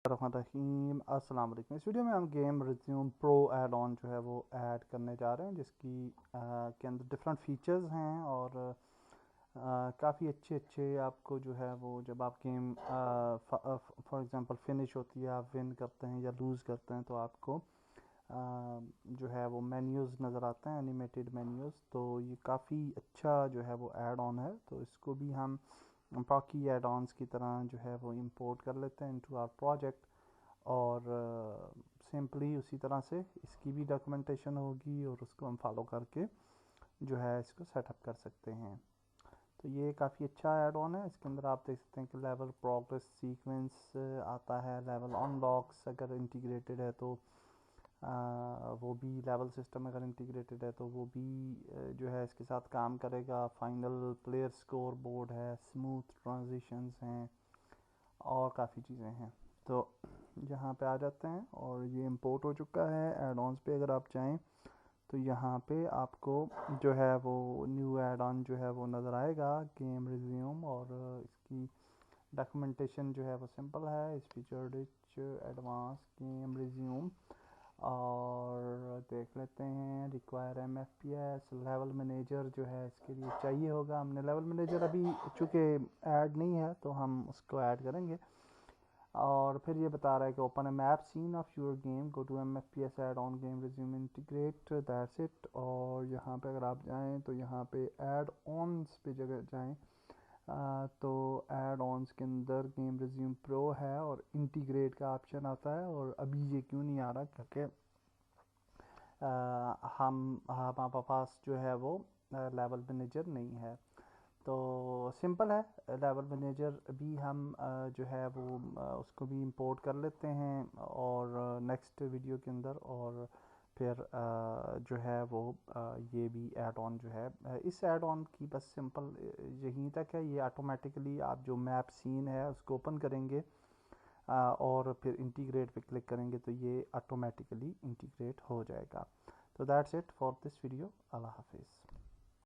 रहीम अस्सलाम वालेकुम। इस वीडियो में हम game resume pro add on जो है वो ऐड करने जा रहे हैं, जिसकी के अंदर डिफरेंट फीचर्स हैं और काफ़ी अच्छे आपको जो है वो जब आप गेम फॉर एग्जांपल फिनिश होती है, आप विन करते हैं या लूज़ करते हैं, तो आपको जो है वो मेन्यूज़ नज़र आते हैं, एनिमेटेड मेन्यूज़। तो ये काफ़ी अच्छा जो है वो ऐड ऑन है। तो इसको भी हम बाकी एड ऑन्स की तरह जो है वो इंपोर्ट कर लेते हैं इनटू आवर प्रोजेक्ट, और सिंपली उसी तरह से इसकी भी डॉक्यूमेंटेशन होगी और उसको हम फॉलो करके जो है इसको सेटअप कर सकते हैं। तो ये काफ़ी अच्छा ऐड ऑन है। इसके अंदर आप देख सकते हैं कि लेवल प्रोग्रेस सीक्वेंस आता है, लेवल अनलॉक्स अगर इंटीग्रेटेड है तो वो भी लेवल सिस्टम अगर इंटीग्रेटेड है तो वो भी जो है इसके साथ काम करेगा। फाइनल प्लेयर स्कोर बोर्ड है, स्मूथ ट्रांजिशंस हैं और काफ़ी चीज़ें हैं। तो यहाँ पे आ जाते हैं और ये इंपोर्ट हो चुका है। एड ऑन्स पे अगर आप जाएँ तो यहाँ पे आपको जो है वो न्यू एड ऑन जो है वो नज़र आएगा, गेम रिज्यूम। और इसकी डॉक्यूमेंटेशन जो है वो सिंपल है। इस feature rich advance game resume, और देख लेते हैं रिक्वायर MFPS लेवल मैनेजर जो है इसके लिए चाहिए होगा। हमने लेवल मैनेजर अभी चूँकि ऐड नहीं है तो हम उसको ऐड करेंगे। और फिर ये बता रहा है कि open a map scene of your game, go to MFPS add on game resume integrate, that's it. और यहाँ पे अगर आप जाएँ तो यहाँ पे ऐड ऑन्स पे जगह जाएँ तो ऐड ऑन्स के अंदर गेम रिज्यूम प्रो है और इंटीग्रेट का ऑप्शन आता है। और अभी ये क्यों नहीं आ रहा, क्योंकि हमारे पास जो है वो लेवल मैनेजर नहीं है। तो सिंपल है, लेवल मैनेजर भी हम जो है वो उसको भी इंपोर्ट कर लेते हैं और नेक्स्ट वीडियो के अंदर। और फिर जो है वो ये भी ऐड ऑन जो है इस ऐड ऑन की बस सिंपल यहीं तक है। ये ऑटोमेटिकली आप जो मैप सीन है उसको ओपन करेंगे और फिर इंटीग्रेट पे क्लिक करेंगे तो ये ऑटोमेटिकली इंटीग्रेट हो जाएगा। तो that's it for this video. अल्लाह हाफिज़।